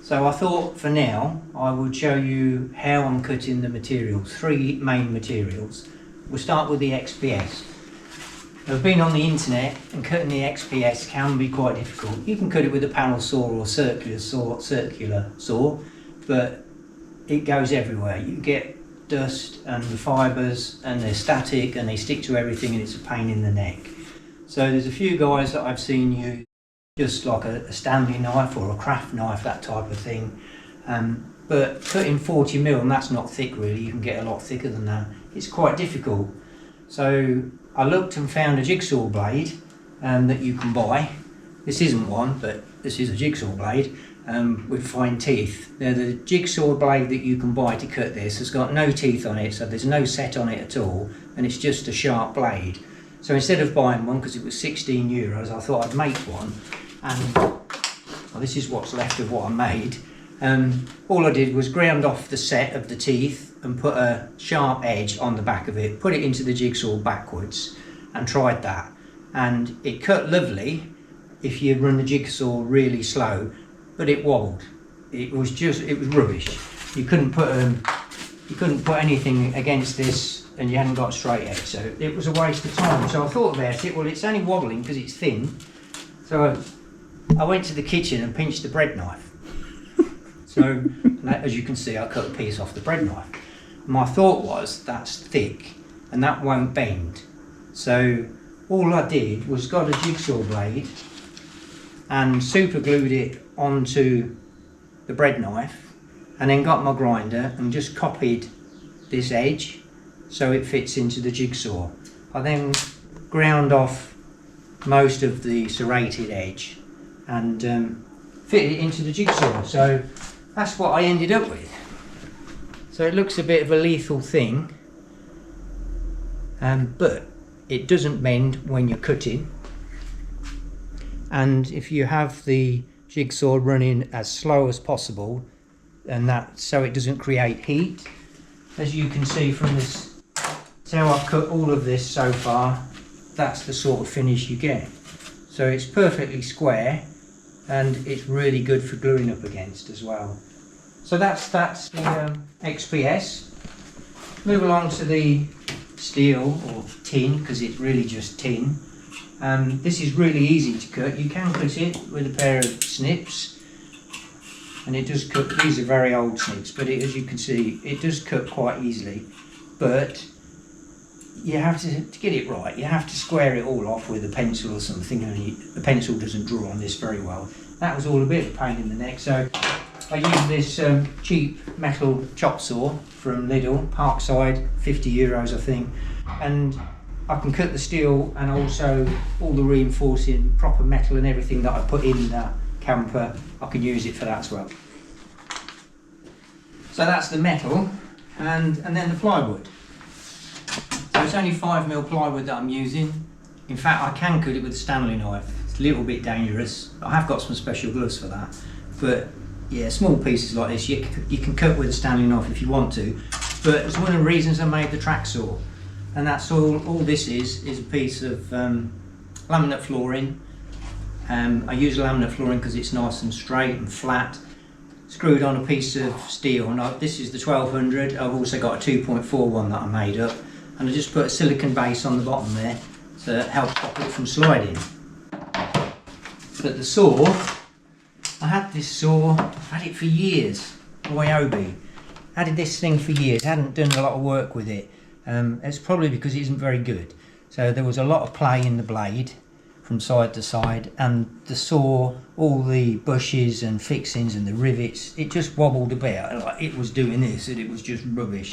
So I thought for now I would show you how I'm cutting the materials, three main materials. We'll start with the XPS. I've been on the internet, and cutting the XPS can be quite difficult. You can cut it with a panel saw or circular saw, but it goes everywhere. You get dust and the fibres, and they're static and they stick to everything, and it's a pain in the neck. So there's a few guys that I've seen use just like a Stanley knife or a craft knife, that type of thing. But cutting 40mm, and that's not thick really, you can get a lot thicker than that. It's quite difficult. So I looked and found a jigsaw blade that you can buy. This isn't one, but this is a jigsaw blade with fine teeth. Now the jigsaw blade that you can buy to cut this has got no teeth on it, so there's no set on it at all, and it's just a sharp blade. So instead of buying one, because it was €16, I thought I'd make one. And well, this is what's left of what I made. All I did was ground off the set of the teeth and put a sharp edge on the back of it, put it into the jigsaw backwards, and tried that. And it cut lovely if you run the jigsaw really slow, but it wobbled. It was rubbish. You couldn't put anything against this, and you hadn't got a straight edge, so it was a waste of time. So I thought about it. Well, it's only wobbling because it's thin. So I went to the kitchen and pinched the bread knife. So as you can see, I cut a piece off the bread knife. My thought was, that's thick and that won't bend. So all I did was got a jigsaw blade and super glued it onto the bread knife, and then got my grinder and just copied this edge so it fits into the jigsaw. I then ground off most of the serrated edge and fit it into the jigsaw. So that's what I ended up with. So it looks a bit of a lethal thing, but it doesn't bend when you're cutting. And if you have the jigsaw running as slow as possible, and that so it doesn't create heat, as you can see from this, that's how I've cut all of this so far. That's the sort of finish you get. So it's perfectly square, and it's really good for gluing up against as well. So that's the XPS. Move along to the steel or tin, because it's really just tin. This is really easy to cut. You can cut it with a pair of snips, and it does cut. These are very old snips, but as you can see, it does cut quite easily. But you have to get it right, you have to square it all off with a pencil or something, and the pencil doesn't draw on this very well. That was all a bit of a pain in the neck, so I used this cheap metal chop saw from Lidl, Parkside, €50 I think, and I can cut the steel and also all the reinforcing proper metal and everything that I put in that camper, I can use it for that as well. So that's the metal, and then the plywood. So it's only 5mm plywood that I'm using. In fact, I can cut it with a Stanley knife. It's a little bit dangerous. I have got some special gloves for that. But yeah, small pieces like this, you can cut with a Stanley knife if you want to. But it's one of the reasons I made the track saw. And that's all this is a piece of laminate flooring. I use laminate flooring because it's nice and straight and flat. Screwed on a piece of steel. Now, this is the 1200. I've also got a 2.4 one that I made up. And I just put a silicone base on the bottom there to help stop it from sliding. But the saw, I had this saw, I've had it for years, Ryobi. I had this thing for years, hadn't done a lot of work with it. It's probably because it isn't very good. So there was a lot of play in the blade from side to side, and the saw, all the bushes and fixings and the rivets, it just wobbled a bit, like it was doing this and it was just rubbish.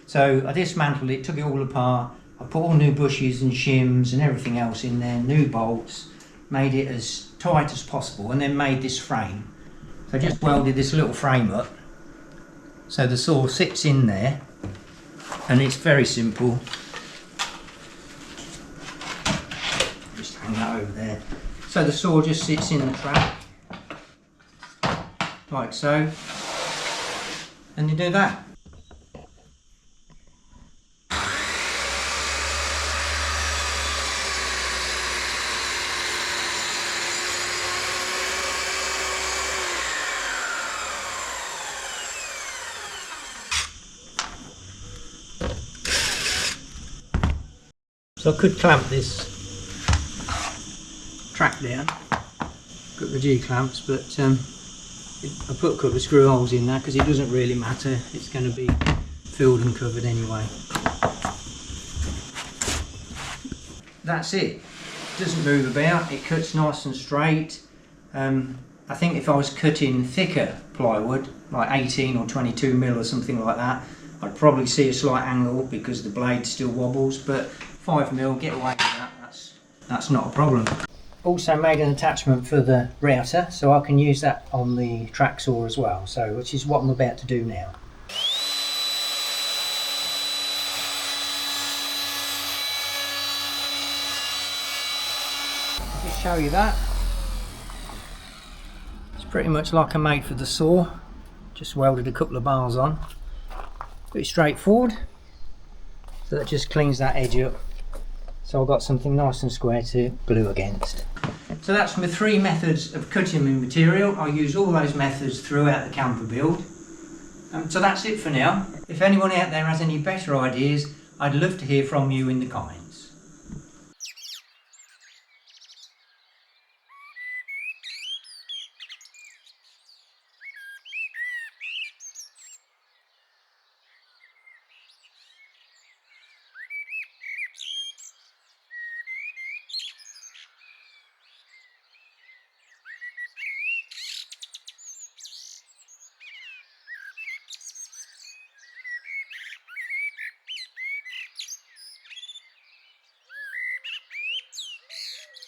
So I dismantled it, took it all apart, I put all new bushes and shims and everything else in there, new bolts, made it as tight as possible, and then made this frame. So I just welded this little frame up, so the saw sits in there, and it's very simple. Just hang that over there. So the saw just sits in the track, like so, and you do that. So I could clamp this track down, got the G-clamps, but I put a couple of screw holes in there because it doesn't really matter, it's going to be filled and covered anyway. That's it, doesn't move about, it cuts nice and straight. I think if I was cutting thicker plywood, like 18 or 22 mil or something like that, I'd probably see a slight angle because the blade still wobbles, but 5 mil, get away with that, that's not a problem. Also made an attachment for the router, so I can use that on the track saw as well, so which is what I'm about to do now. Just show you that. It's pretty much like I made for the saw, just welded a couple of bars on. Pretty straightforward, so that just cleans that edge up, so I've got something nice and square to glue against. So that's my 3 methods of cutting my material. I use all those methods throughout the camper build. So that's it for now. If anyone out there has any better ideas, I'd love to hear from you in the comments.